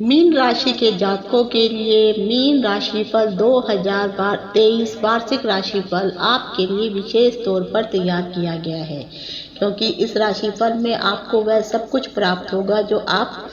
Mean राशि के जातकों के लिए मीन राशिफल 2023 वार्षिक राशिफल आपके लिए विशेष तौर पर तैयार किया गया है, क्योंकि इस राशिफल में आपको वह सब कुछ प्राप्त होगा जो आप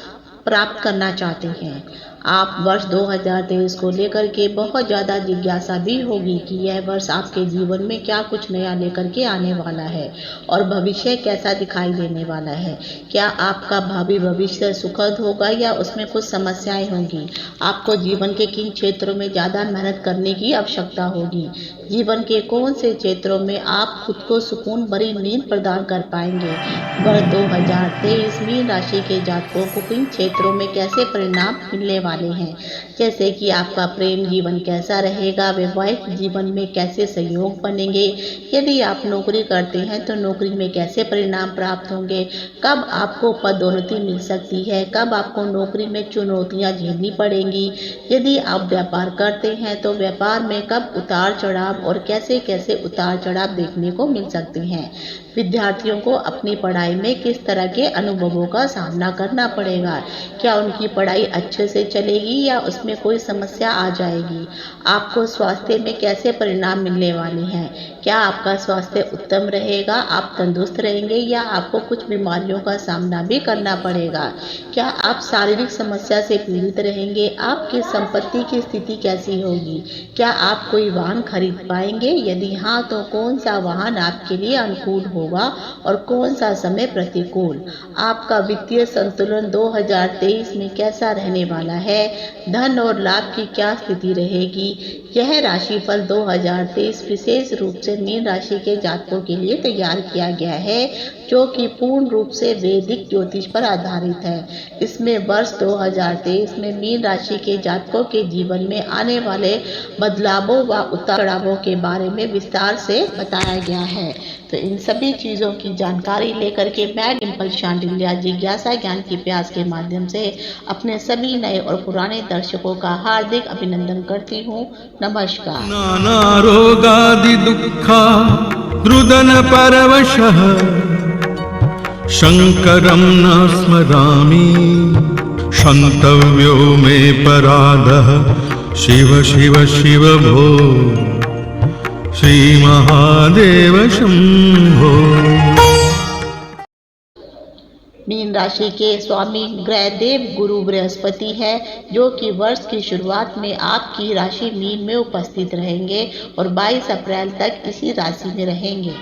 प्राप्त करना चाहते हैं। आप वर्ष 2023 को लेकर के बहुत ज़्यादा जिज्ञासा भी होगी कि यह वर्ष आपके जीवन में क्या कुछ नया लेकर के आने वाला है और भविष्य कैसा दिखाई देने वाला है। क्या आपका भावी भविष्य सुखद होगा या उसमें कुछ समस्याएं होंगी। आपको जीवन के किन क्षेत्रों में ज़्यादा मेहनत करने की आवश्यकता होगी। जीवन के कौन से क्षेत्रों में आप खुद को सुकून भरी नींद प्रदान कर पाएंगे। वर्ष 2023 मीन राशि के जातकों को किन क्षेत्रों में कैसे परिणाम मिलने वाले हैं, जैसे कि आपका प्रेम जीवन कैसा रहेगा, वैवाहिक जीवन में कैसे सहयोग बनेंगे, यदि आप नौकरी करते हैं तो नौकरी में कैसे परिणाम प्राप्त होंगे, कब आपको पदोन्नति मिल सकती है, कब आपको नौकरी में चुनौतियां झेलनी पड़ेंगी, यदि आप व्यापार करते हैं तो व्यापार में कब उतार चढ़ाव और कैसे कैसे उतार चढ़ाव देखने को मिल सकते हैं। विद्यार्थियों को अपनी पढ़ाई में किस तरह के अनुभवों का सामना करना पड़ेगा। क्या उनकी पढ़ाई अच्छे से चलेगी या उसमें कोई समस्या आ जाएगी। आपको स्वास्थ्य में कैसे परिणाम मिलने वाले हैं। क्या आपका स्वास्थ्य उत्तम रहेगा, आप तंदुरुस्त रहेंगे या आपको कुछ बीमारियों का सामना भी करना पड़ेगा। क्या आप शारीरिक समस्या से पीड़ित रहेंगे। आपकी संपत्ति की स्थिति कैसी होगी। क्या आप कोई वाहन खरीद पाएंगे, यदि हाँ तो कौन सा वाहन आपके लिए अनुकूल होगा और कौन सा समय प्रतिकूल। आपका वित्तीय संतुलन 2023 में कैसा रहने वाला है। धन और लाभ की क्या स्थिति रहेगी। यह राशिफल 2023 विशेष रूप से मीन राशि के जातकों के लिए तैयार किया गया है, जो कि पूर्ण रूप से वैदिक ज्योतिष पर आधारित है। इसमें वर्ष 2023 में मीन राशि के जातकों के जीवन में आने वाले बदलावों व उतार चढ़ावों के बारे में विस्तार से बताया गया है। तो इन सभी चीज़ों की जानकारी लेकर के मैं डिम्पल शांडिल्या जिज्ञासा ज्ञान की प्यास के माध्यम से अपने सभी नए और पुराने दर्शकों का हार्दिक अभिनंदन करती हूँ। नमस्कार। नाना रोगादि दुःखा रुदन परवशः शंकरं न स्मरामि क्षन्तव्यो मे पराधः शिव शिव शिव भो श्री महादेव शंभो। मीन राशि के स्वामी ग्रह देव गुरु बृहस्पति है, जो कि वर्ष की शुरुआत में आपकी राशि मीन में उपस्थित रहेंगे और 22 अप्रैल तक इसी राशि में रहेंगे।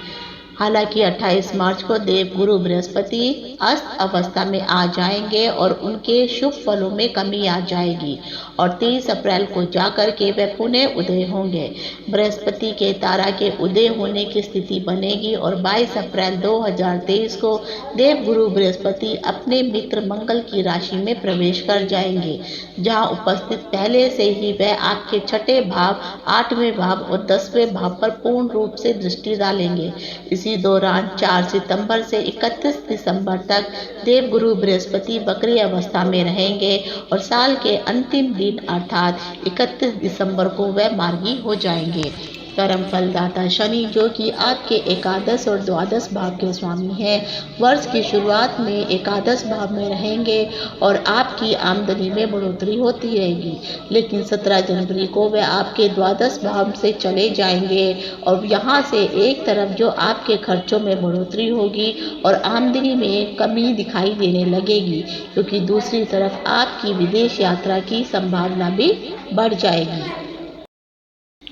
हालांकि 28 मार्च को देव गुरु बृहस्पति अस्त अवस्था में आ जाएंगे और उनके शुभ फलों में कमी आ जाएगी और 23 अप्रैल को जाकर के वे पुनः उदय होंगे। बृहस्पति के तारा के उदय होने की स्थिति बनेगी और 22 अप्रैल 2023 को देव गुरु बृहस्पति अपने मित्र मंगल की राशि में प्रवेश कर जाएंगे, जहां उपस्थित पहले से ही वह आपके छठे भाव, 8वें भाव और 10वें भाव पर पूर्ण रूप से दृष्टि डालेंगे। इसी दौरान 4 सितंबर से 31 दिसंबर तक देव गुरु बृहस्पति वक्री अवस्था में रहेंगे और साल के अंतिम दिन अर्थात 31 दिसंबर को वह मार्गी हो जाएंगे। कर्म फलदाता शनि, जो कि आपके एकादश और द्वादश भाव के स्वामी हैं, वर्ष की शुरुआत में एकादश भाव में रहेंगे और आपकी आमदनी में बढ़ोतरी होती रहेगी, लेकिन 17 जनवरी को वे आपके द्वादश भाव से चले जाएंगे और यहाँ से एक तरफ जो आपके खर्चों में बढ़ोतरी होगी और आमदनी में कमी दिखाई देने लगेगी, क्योंकि दूसरी तरफ आपकी विदेश यात्रा की संभावना भी बढ़ जाएगी।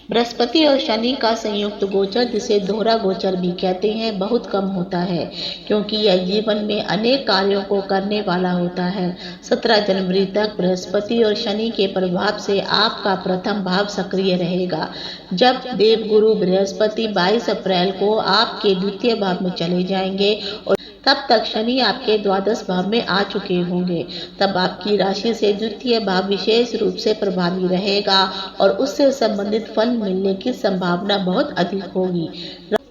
बृहस्पति और शनि का संयुक्त गोचर, जिसे दोहरा गोचर भी कहते हैं, बहुत कम होता है, क्योंकि यह जीवन में अनेक कार्यों को करने वाला होता है। 17 जनवरी तक बृहस्पति और शनि के प्रभाव से आपका प्रथम भाव सक्रिय रहेगा। जब देव गुरु बृहस्पति 22 अप्रैल को आपके द्वितीय भाव में चले जाएंगे और तब तक शनि आपके द्वादश भाव में आ चुके होंगे, तब आपकी राशि से द्वितीय भाव विशेष रूप से प्रभावी रहेगा और उससे संबंधित फल मिलने की संभावना बहुत अधिक होगी।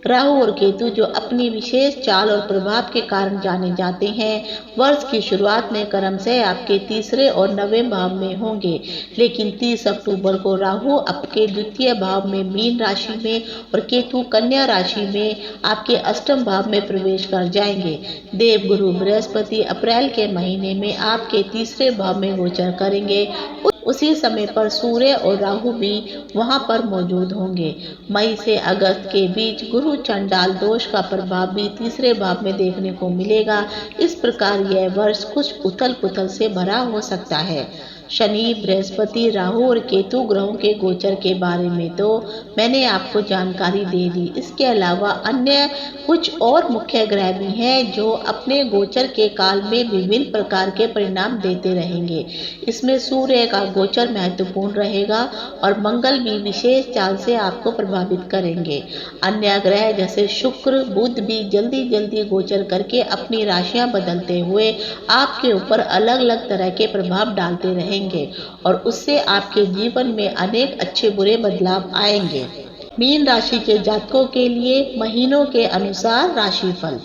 राहु और केतु जो अपनी विशेष चाल और प्रभाव के कारण जाने जाते हैं, वर्ष की शुरुआत में क्रमशः आपके तीसरे और 9वें भाव में होंगे, लेकिन 30 अक्टूबर को राहु आपके द्वितीय भाव में मीन राशि में और केतु कन्या राशि में आपके अष्टम भाव में प्रवेश कर जाएंगे। देवगुरु बृहस्पति अप्रैल के महीने में आपके तीसरे भाव में गोचर करेंगे। उसी समय पर सूर्य और राहु भी वहां पर मौजूद होंगे। मई से अगस्त के बीच गुरु चंडाल दोष का प्रभाव भी तीसरे भाव में देखने को मिलेगा। इस प्रकार यह वर्ष कुछ उथल पुथल से भरा हो सकता है। शनि, बृहस्पति, राहु और केतु ग्रहों के गोचर के बारे में तो मैंने आपको जानकारी दे दी। इसके अलावा अन्य कुछ और मुख्य ग्रह भी हैं जो अपने गोचर के काल में विभिन्न प्रकार के परिणाम देते रहेंगे। इसमें सूर्य का गोचर महत्वपूर्ण रहेगा और मंगल भी विशेष चाल से आपको प्रभावित करेंगे। अन्य ग्रह जैसे शुक्र, बुध भी जल्दी जल्दी गोचर करके अपनी राशियां बदलते हुए आपके ऊपर अलग अलग तरह के प्रभाव डालते रहेंगे और उससे आपके जीवन में अनेक अच्छे बुरे बदलाव आएंगे। मीन राशि के जातकों के लिए महीनों के अनुसार राशिफल।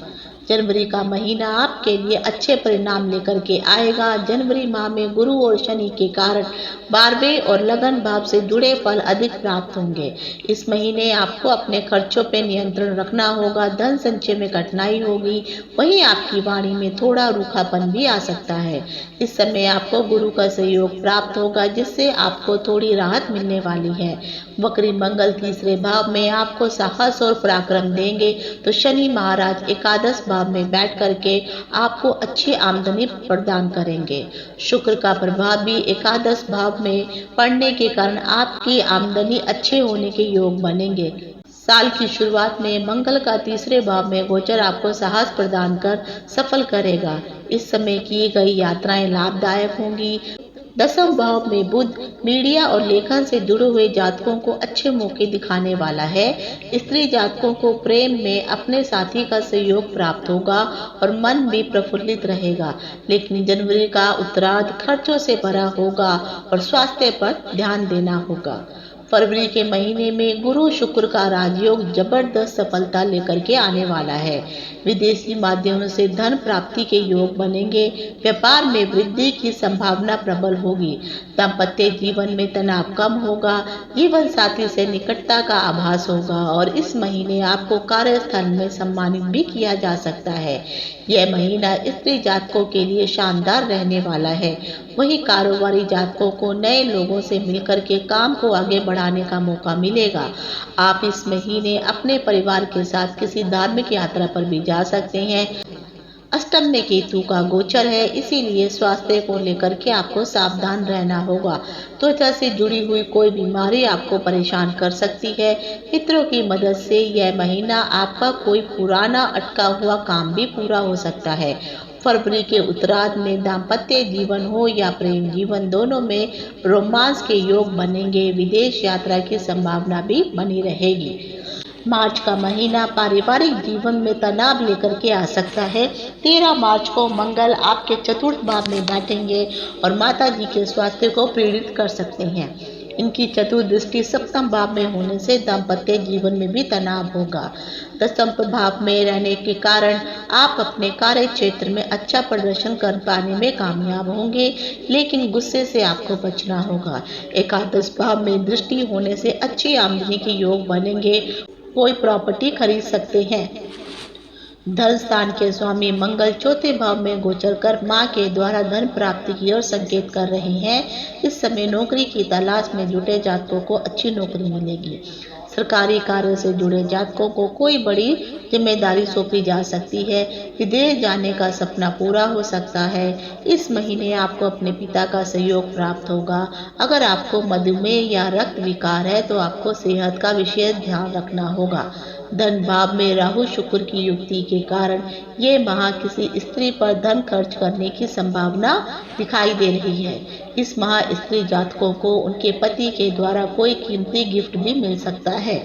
जनवरी का महीना आपके लिए अच्छे परिणाम लेकर के आएगा। जनवरी माह में गुरु और शनि के कारण 12वें और लगन भाव से जुड़े फल अधिक प्राप्त होंगे। इस महीने आपको अपने खर्चों पर नियंत्रण रखना होगा। धन संचय में कठिनाई होगी, वहीं आपकी वाणी में थोड़ा रूखापन भी आ सकता है। इस समय आपको गुरु का सहयोग प्राप्त होगा, जिससे आपको थोड़ी राहत मिलने वाली है। वक्री मंगल तीसरे भाव में आपको साहस और पराक्रम देंगे, तो शनि महाराज एकादश भाव में बैठ करके आपको अच्छी आमदनी प्रदान करेंगे। शुक्र का प्रभाव भी एकादश भाव में पड़ने के कारण आपकी आमदनी अच्छे होने के योग बनेंगे। साल की शुरुआत में मंगल का तीसरे भाव में गोचर आपको साहस प्रदान कर सफल करेगा। इस समय की गई यात्राएं लाभदायक होंगी। दसम भाव में बुध मीडिया और लेखन से जुड़े हुए जातकों को अच्छे मौके दिखाने वाला है। स्त्री जातकों को प्रेम में अपने साथी का सहयोग प्राप्त होगा और मन भी प्रफुल्लित रहेगा, लेकिन जनवरी का उत्तरार्ध खर्चों से भरा होगा और स्वास्थ्य पर ध्यान देना होगा। फरवरी के महीने में गुरु शुक्र का राजयोग जबरदस्त सफलता लेकर के आने वाला है। विदेशी माध्यमों से धन प्राप्ति के योग बनेंगे। व्यापार में वृद्धि की संभावना प्रबल होगी। दाम्पत्य जीवन में तनाव कम होगा। जीवन साथी से निकटता का आभास होगा और इस महीने आपको कार्यस्थल में सम्मानित भी किया जा सकता है। यह महीना स्त्री जातकों के लिए शानदार रहने वाला है। वहीं कारोबारी जातकों को नए लोगों से मिलकर के काम को आगे बढ़ाने का मौका मिलेगा। आप इस महीने अपने परिवार के साथ किसी धार्मिक यात्रा पर भी जा सकते हैं। अष्टम में केतु का गोचर है, इसीलिए स्वास्थ्य को लेकर के आपको सावधान रहना होगा। त्वचा से जुड़ी हुई कोई बीमारी आपको परेशान कर सकती है। मित्रों की मदद से यह महीना आपका कोई पुराना अटका हुआ काम भी पूरा हो सकता है। फरवरी के उत्तरार्ध में दाम्पत्य जीवन हो या प्रेम जीवन, दोनों में रोमांस के योग बनेंगे। विदेश यात्रा की संभावना भी बनी रहेगी। मार्च का महीना पारिवारिक जीवन में तनाव लेकर के आ सकता है। 13 मार्च को मंगल आपके चतुर्थ भाव में बैठेंगे और माता जी के स्वास्थ्य को पीड़ित कर सकते हैं। इनकी चतुर्दृष्टि सप्तम भाव में होने से दाम्पत्य जीवन में भी तनाव होगा। दसम भाव में रहने के कारण आप अपने कार्य क्षेत्र में अच्छा प्रदर्शन कर पाने में कामयाब होंगे, लेकिन गुस्से से आपको बचना होगा। एकादश भाव में दृष्टि होने से अच्छी आमदनी के योग बनेंगे। कोई प्रॉपर्टी खरीद सकते हैं। धन स्थान के स्वामी मंगल चौथे भाव में गोचर कर मां के द्वारा धन प्राप्ति की ओर संकेत कर रहे हैं। इस समय नौकरी की तलाश में जुटे जातकों को अच्छी नौकरी मिलेगी। सरकारी कार्य से जुड़े जातकों को कोई बड़ी जिम्मेदारी सौंपी जा सकती है। विदेश जाने का सपना पूरा हो सकता है। इस महीने आपको अपने पिता का सहयोग प्राप्त होगा। अगर आपको मधुमेह या रक्त विकार है तो आपको सेहत का विशेष ध्यान रखना होगा। धन भाव में राहु शुक्र की युक्ति के कारण ये माह किसी स्त्री पर धन खर्च करने की संभावना दिखाई दे रही है। इस माह स्त्री जातकों को उनके पति के द्वारा कोई कीमती गिफ्ट भी मिल सकता है।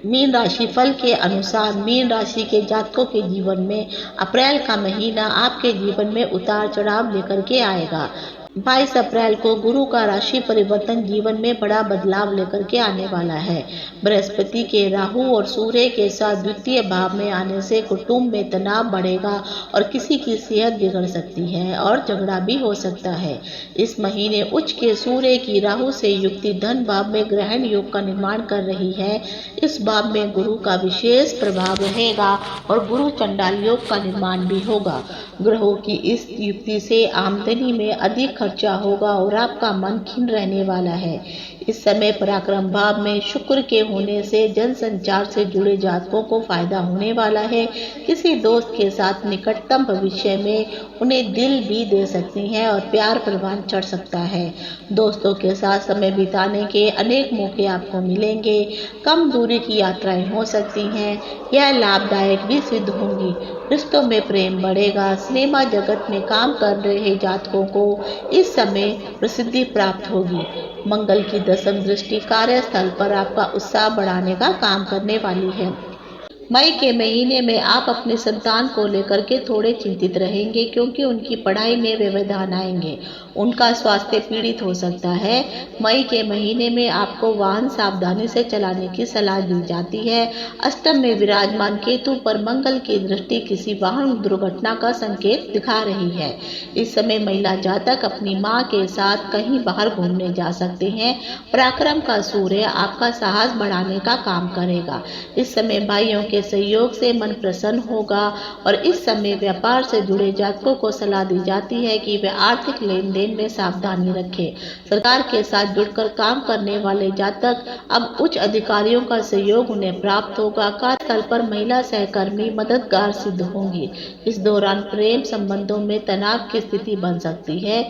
मीन राशि फल के अनुसार मीन राशि के जातकों के जीवन में अप्रैल का महीना आपके जीवन में उतार चढ़ाव लेकर के आएगा। 22 अप्रैल को गुरु का राशि परिवर्तन जीवन में बड़ा बदलाव लेकर के आने वाला है। बृहस्पति के राहु और सूर्य के साथ द्वितीय भाव में आने से कुटुंब में तनाव बढ़ेगा और किसी की सेहत बिगड़ सकती है और झगड़ा भी हो सकता है। इस महीने उच्च के सूर्य की राहु से युक्ति धन भाव में ग्रहण योग का निर्माण कर रही है। इस भाव में गुरु का विशेष प्रभाव रहेगा और गुरु चंडाल योग का निर्माण भी होगा। ग्रहों की इस युक्ति से आमदनी में अधिक खर्चा होगा और आपका मन खिन्न रहने वाला है। इस समय पराक्रम भाव में शुक्र के होने से जनसंचार से जुड़े जातकों को फायदा होने वाला है। किसी दोस्त के साथ निकटतम भविष्य में उन्हें दिल भी दे सकती हैं और प्यार परवान चढ़ सकता है। दोस्तों के साथ समय बिताने के अनेक मौके आपको मिलेंगे। कम दूरी की यात्राएं हो सकती हैं, यह लाभदायक भी सिद्ध होंगी। रिश्तों में प्रेम बढ़ेगा। सिनेमा जगत में काम कर रहे जातकों को इस समय प्रसिद्धि प्राप्त होगी। मंगल की दशम दृष्टि कार्यस्थल पर आपका उत्साह बढ़ाने का काम करने वाली है। मई के महीने में आप अपने संतान को लेकर के थोड़े चिंतित रहेंगे क्योंकि उनकी पढ़ाई में व्यवधान आएंगे। उनका स्वास्थ्य पीड़ित हो सकता है। मई के महीने में आपको वाहन सावधानी से चलाने की सलाह दी जाती है। अष्टम में विराजमान केतु पर मंगल की दृष्टि किसी वाहन दुर्घटना का संकेत दिखा रही है। इस समय महिला जातक अपनी मां के साथ कहीं बाहर घूमने जा सकते हैं। पराक्रम का सूर्य आपका साहस बढ़ाने का काम करेगा। इस समय भाइयों के सहयोग से मन प्रसन्न होगा और इस समय व्यापार से जुड़े जातकों को सलाह दी जाती है कि वे आर्थिक लेन देन में सावधानी रखें। सरकार के साथ जुड़कर काम करने वाले जातक अब उच्च अधिकारियों का सहयोग उन्हें प्राप्त होगा। कार्यस्थल पर महिला सहकर्मी मददगार सिद्ध होंगी। इस दौरान प्रेम संबंधों में तनाव की स्थिति बन सकती है।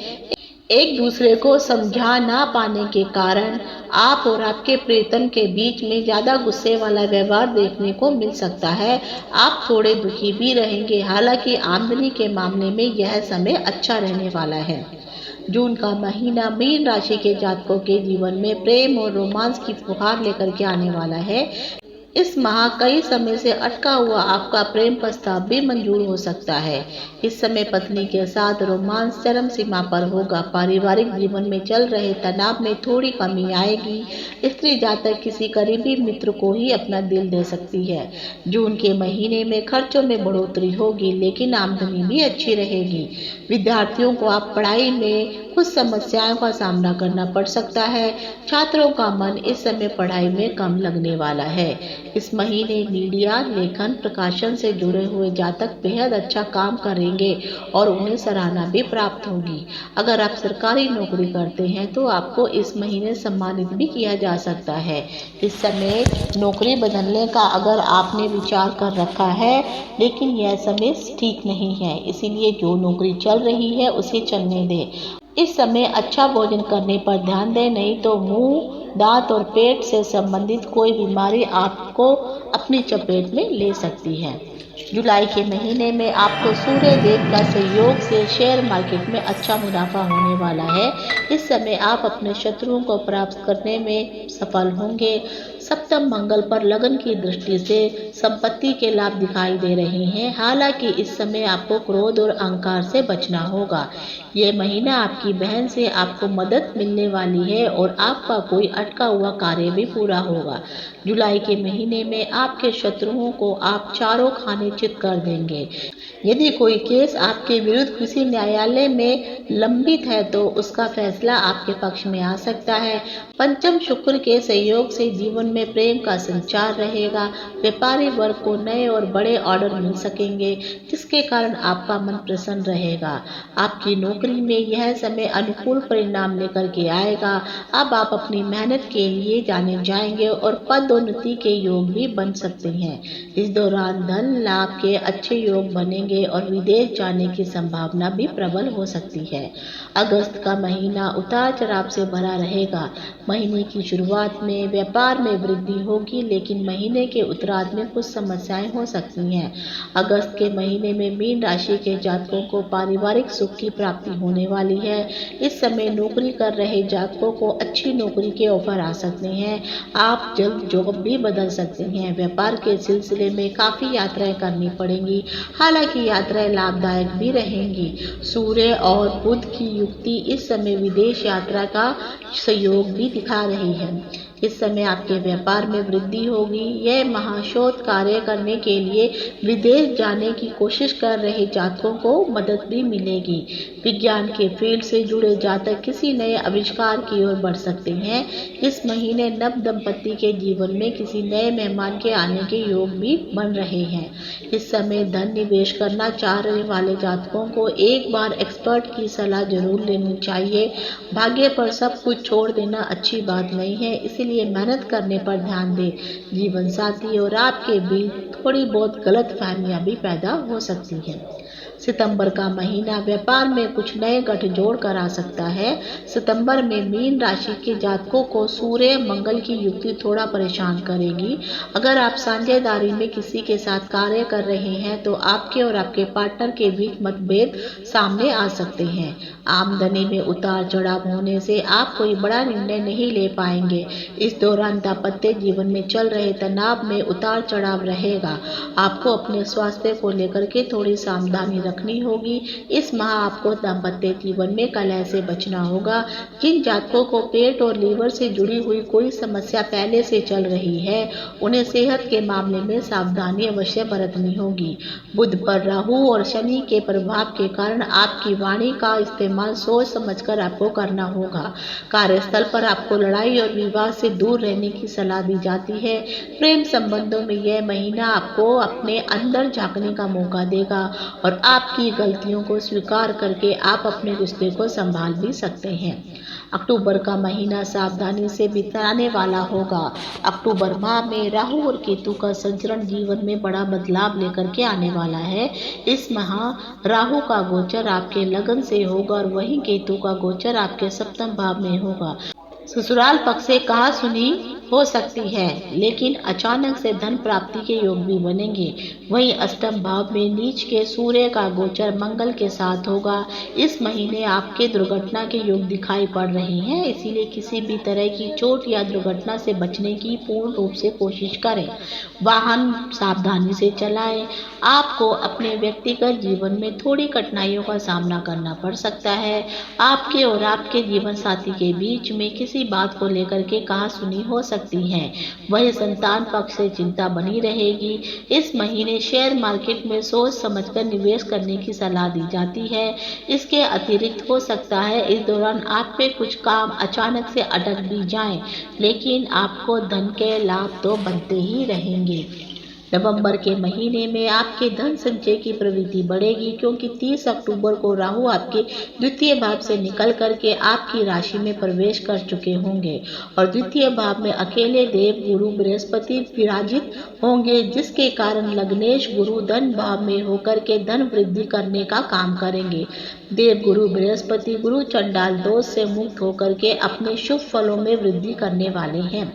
एक दूसरे को समझा ना पाने के कारण आप और आपके प्रियतम के बीच में ज़्यादा गुस्से वाला व्यवहार देखने को मिल सकता है। आप थोड़े दुखी भी रहेंगे। हालांकि आमदनी के मामले में यह समय अच्छा रहने वाला है। जून का महीना मीन राशि के जातकों के जीवन में प्रेम और रोमांस की फुहार लेकर के आने वाला है। इस माह कई समय से अटका हुआ आपका प्रेम प्रस्ताव भी मंजूर हो सकता है। इस समय पत्नी के साथ रोमांस चरम सीमा पर होगा। पारिवारिक जीवन में चल रहे तनाव में थोड़ी कमी आएगी। स्त्री जातक किसी करीबी मित्र को ही अपना दिल दे सकती है। जून के महीने में खर्चों में बढ़ोतरी होगी लेकिन आमदनी भी अच्छी रहेगी। विद्यार्थियों को आप पढ़ाई में कुछ समस्याओं का सामना करना पड़ सकता है। छात्रों का मन इस समय पढ़ाई में कम लगने वाला है। इस महीने मीडिया, लेखन, प्रकाशन से जुड़े हुए जातक बेहद अच्छा काम करेंगे और उन्हें सराहना भी प्राप्त होगी। अगर आप सरकारी नौकरी करते हैं तो आपको इस महीने सम्मानित भी किया जा सकता है। इस समय नौकरी बदलने का अगर आपने विचार कर रखा है लेकिन यह समय ठीक नहीं है, इसीलिए जो नौकरी चल रही है उसे चलने दें। इस समय अच्छा भोजन करने पर ध्यान दें, नहीं तो मुंह, दांत और पेट से संबंधित कोई बीमारी आपको अपनी चपेट में ले सकती है। जुलाई के महीने में आपको सूर्य देव का सहयोग से शेयर मार्केट में अच्छा मुनाफा होने वाला है। इस समय आप अपने शत्रुओं को परास्त करने में सफल होंगे। सप्तम मंगल पर लगन की दृष्टि से संपत्ति के लाभ दिखाई दे रहे हैं। हालांकि इस समय आपको क्रोध और अहंकार से बचना होगा। ये महीना आपकी बहन से आपको मदद मिलने वाली है और आपका कोई अटका हुआ कार्य भी पूरा होगा। जुलाई के महीने में आपके शत्रुओं को आप चारों खाने चित कर देंगे। यदि कोई केस आपके विरुद्ध किसी न्यायालय में लंबित है तो उसका फैसला आपके पक्ष में आ सकता है। पंचम शुक्र के सहयोग से जीवन में प्रेम का संचार रहेगा। व्यापारी वर्ग को नए और बड़े ऑर्डर मिल सकेंगे जिसके कारण आपका मन प्रसन्न रहेगा। आपकी नौकरी में यह समय अनुकूल परिणाम लेकर के आएगा। अब आप अपनी मेहनत के लिए जाने जाएंगे और पदोन्नति के योग भी बन सकते हैं। इस दौरान धन लाभ के अच्छे योग बनेंगे और विदेश जाने की संभावना भी प्रबल हो सकती है। अगस्त का महीना उतार चढ़ाव से भरा रहेगा। महीने की शुरुआत में व्यापार में वृद्धि होगी, लेकिन महीने के उत्तरार्ध में कुछ समस्याएं हो सकती हैं। अगस्त के महीने में मीन राशि के जातकों को पारिवारिक सुख की प्राप्ति होने वाली है। इस समय नौकरी कर रहे जातकों को अच्छी नौकरी के ऑफर आ सकते हैं। आप जल्द जॉब भी बदल सकते हैं। व्यापार के सिलसिले में काफ़ी यात्राएं करनी पड़ेंगी, हालांकि यात्राएं लाभदायक भी रहेंगी। सूर्य और बुध की युक्ति इस समय विदेश यात्रा का सहयोग भी दिखा रही है। इस समय आपके व्यापार में वृद्धि होगी। यह महाशोध कार्य करने के लिए विदेश जाने की कोशिश कर रहे जातकों को मदद भी मिलेगी। विज्ञान के फील्ड से जुड़े जातक किसी नए आविष्कार की ओर बढ़ सकते हैं। इस महीने नव दंपति के जीवन में किसी नए मेहमान के आने के योग भी बन रहे हैं। इस समय धन निवेश करना चाह रहे वाले जातकों को एक बार एक्सपर्ट की सलाह जरूर लेनी चाहिए। भाग्य पर सब कुछ छोड़ देना अच्छी बात नहीं है, इसलिए मेहनत करने पर ध्यान दें। जीवन साथी और आपके बीच थोड़ी बहुत गलतफहमियां भी पैदा हो सकती हैं। सितंबर का महीना व्यापार में कुछ नए गठजोड़ करा सकता है। सितंबर में मीन राशि के जातकों को सूर्य मंगल की युक्ति थोड़ा परेशान करेगी। अगर आप साझेदारी में किसी के साथ कार्य कर रहे हैं तो आपके और आपके पार्टनर के बीच मतभेद सामने आ सकते हैं। आमदनी में उतार चढ़ाव होने से आप कोई बड़ा निर्णय नहीं ले पाएंगे। इस दौरान दाम्पत्य जीवन में चल रहे तनाव में उतार चढ़ाव रहेगा। आपको अपने स्वास्थ्य को लेकर के थोड़ी सावधानी रखनी होगी। इस माह आपको दाम्पत्य जीवन में कलह से बचना होगा। जिन जातकों को पेट और लीवर से जुड़ी हुई कोई समस्या पहले से चल रही है, उन्हें सेहत के मामले में सावधानी अवश्य बरतनी होगी। बुध पर राहु और शनि के प्रभाव के कारण आपकी वाणी का इस्तेमाल सोच समझकर आपको करना होगा। कार्यस्थल पर आपको लड़ाई और विवाद से दूर रहने की सलाह दी जाती है। प्रेम संबंधों में यह महीना आपको अपने अंदर झांकने का मौका देगा और आपकी गलतियों को स्वीकार करके आप अपने रिश्ते को संभाल भी सकते हैं। अक्टूबर का महीना सावधानी से बिताने वाला होगा। अक्टूबर माह में राहु और केतु का संचरण जीवन में बड़ा बदलाव लेकर के आने वाला है। इस माह राहु का गोचर आपके लगन से होगा और वहीं केतु का गोचर आपके सप्तम भाव में होगा। ससुराल पक्ष से कहा सुनी हो सकती है, लेकिन अचानक से धन प्राप्ति के योग भी बनेंगे। वहीं अष्टम भाव में नीच के सूर्य का गोचर मंगल के साथ होगा। इस महीने आपके दुर्घटना के योग दिखाई पड़ रहे हैं, इसीलिए किसी भी तरह की चोट या दुर्घटना से बचने की पूर्ण रूप से कोशिश करें। वाहन सावधानी से चलाएं। आपको अपने व्यक्तिगत जीवन में थोड़ी कठिनाइयों का सामना करना पड़ सकता है। आपके और आपके जीवन साथी के बीच में किसी बात को लेकर के कहा सुनी हो सकती है। वही संतान पक्ष से चिंता बनी रहेगी। इस महीने शेयर मार्केट में सोच समझकर निवेश करने की सलाह दी जाती है। इसके अतिरिक्त हो सकता है इस दौरान आप पे कुछ काम अचानक से अटक भी जाएं, लेकिन आपको धन के लाभ तो बनते ही रहेंगे। नवंबर के महीने में आपके धन संचय की प्रवृत्ति बढ़ेगी, क्योंकि 30 अक्टूबर को राहु आपके द्वितीय भाव से निकल करके आपकी राशि में प्रवेश कर चुके होंगे और द्वितीय भाव में अकेले देव गुरु बृहस्पति विराजित होंगे, जिसके कारण लग्नेश गुरु धन भाव में होकर के धन वृद्धि करने का काम करेंगे। देव गुरु बृहस्पति गुरु चंडाल दोष से मुक्त होकर के अपने शुभ फलों में वृद्धि करने वाले हैं।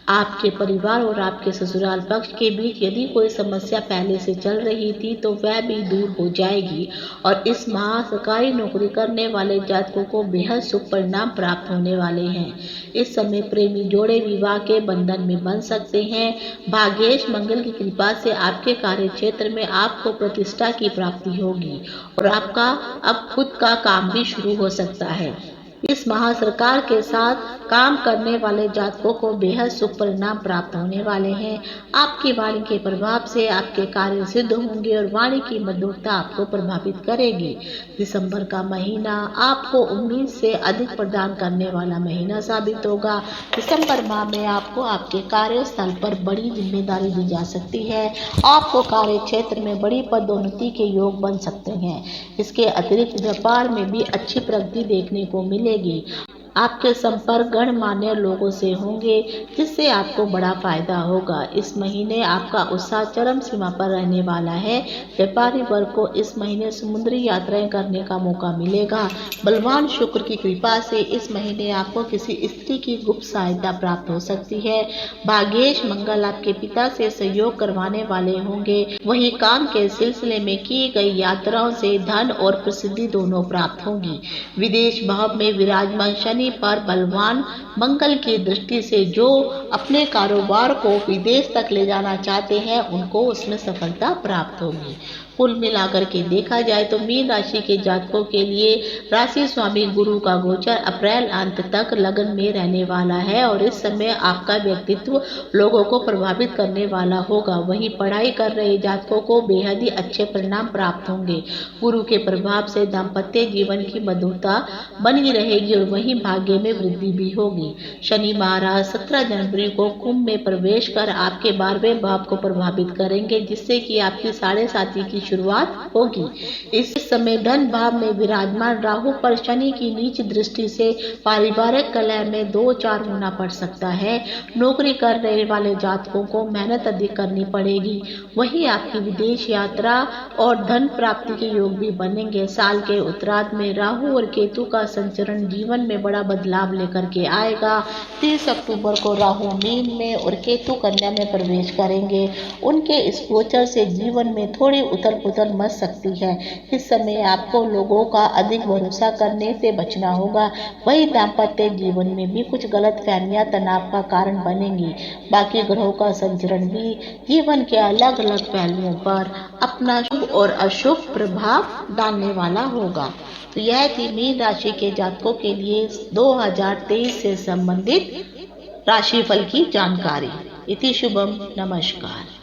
आपके परिवार और आपके ससुराल पक्ष के बीच यदि कोई समस्या पहले से चल रही थी तो वह भी दूर हो जाएगी और इस माह सरकारी नौकरी करने वाले जातकों को बेहद शुभ परिणाम प्राप्त होने वाले हैं। इस समय प्रेमी जोड़े विवाह के बंधन में बन सकते हैं। भाग्येश मंगल की कृपा से आपके कार्य क्षेत्र में आपको प्रतिष्ठा की प्राप्ति होगी और आपका अब खुद का काम भी शुरू हो सकता है। इस माह सरकार के साथ काम करने वाले जातकों को बेहद शुभ परिणाम प्राप्त होने वाले हैं। आपकी वाणी के प्रभाव से आपके कार्य सिद्ध होंगे और वाणी की मधुरता आपको प्रभावित करेगी। दिसंबर का महीना आपको उम्मीद से अधिक प्रदान करने वाला महीना साबित होगा। दिसंबर माह में आपको आपके कार्यस्थल पर बड़ी जिम्मेदारी दी जा सकती है। आपको कार्य क्षेत्र में बड़ी पदोन्नति के योग बन सकते हैं। इसके अतिरिक्त व्यापार में भी अच्छी प्रगति देखने को मिलेगी। आपके संपर्क गणमान्य लोगों से होंगे जिससे आपको बड़ा फायदा होगा। इस महीने आपका उत्साह चरम सीमा पर रहने वाला है। व्यापारी वर्ग को इस महीने समुद्री यात्राएं करने का मौका मिलेगा। बलवान शुक्र की कृपा से इस महीने आपको किसी स्त्री की गुप्त सहायता प्राप्त हो सकती है। भाग्येश मंगल आपके पिता से सहयोग करवाने वाले होंगे। वहीं काम के सिलसिले में की गई यात्राओं से धन और प्रसिद्धि दोनों प्राप्त होगी। विदेश भाव में विराजमान शनि पर बलवान मंगल की दृष्टि से जो अपने कारोबार को विदेश तक ले जाना चाहते हैं उनको उसमें सफलता प्राप्त होगी। कुल मिलाकर के देखा जाए तो मीन राशि के जातकों के लिए राशि स्वामी गुरु का गोचर अप्रैल अंत तक लगन में रहने वाला है और इस समय आपका व्यक्तित्व लोगों को प्रभावित करने वाला होगा। वहीं पढ़ाई कर रहे जातकों को बेहद ही अच्छे परिणाम प्राप्त होंगे। गुरु के प्रभाव से दाम्पत्य जीवन की मधुरता बनी रहेगी और वहीं भाग्य में वृद्धि भी होगी। शनि महाराज 17 जनवरी को कुंभ में प्रवेश कर आपके 12वें भाव को प्रभावित करेंगे जिससे कि आपकी 7.5 की शुरुआत होगी। इस समय धन भाव में विराजमान राहु पर शनि की नीच दृष्टि से पारिवारिक कलह में 2-4 होना पड़ सकता है। नौकरी कर रहे वाले जातकों को मेहनत अधिक करनी पड़ेगी। वहीं आपकी विदेश यात्रा और धन प्राप्ति के योग भी बनेंगे। साल के उत्तरार्ध में राहु और केतु का संचरण जीवन में बड़ा बदलाव लेकर के आएगा। 30 अक्टूबर को राहु मीन में और केतु कन्या में प्रवेश करेंगे। उनके इस गोचर से जीवन में थोड़ी उथल-पुथल मच सकती है। इस समय आपको लोगों का अधिक भरोसा करने से बचना होगा। वही दाम्पत्य जीवन में भी कुछ गलतफहमियां तनाव का कारण बनेंगी। बाकी ग्रहों का संचरण भी जीवन के अलग अलग पहलुओं पर अपना शुभ और अशुभ प्रभाव डालने वाला होगा। तो यह थी मीन राशि के जातकों के लिए 2023 से संबंधित राशिफल की जानकारी। इति शुभम। नमस्कार।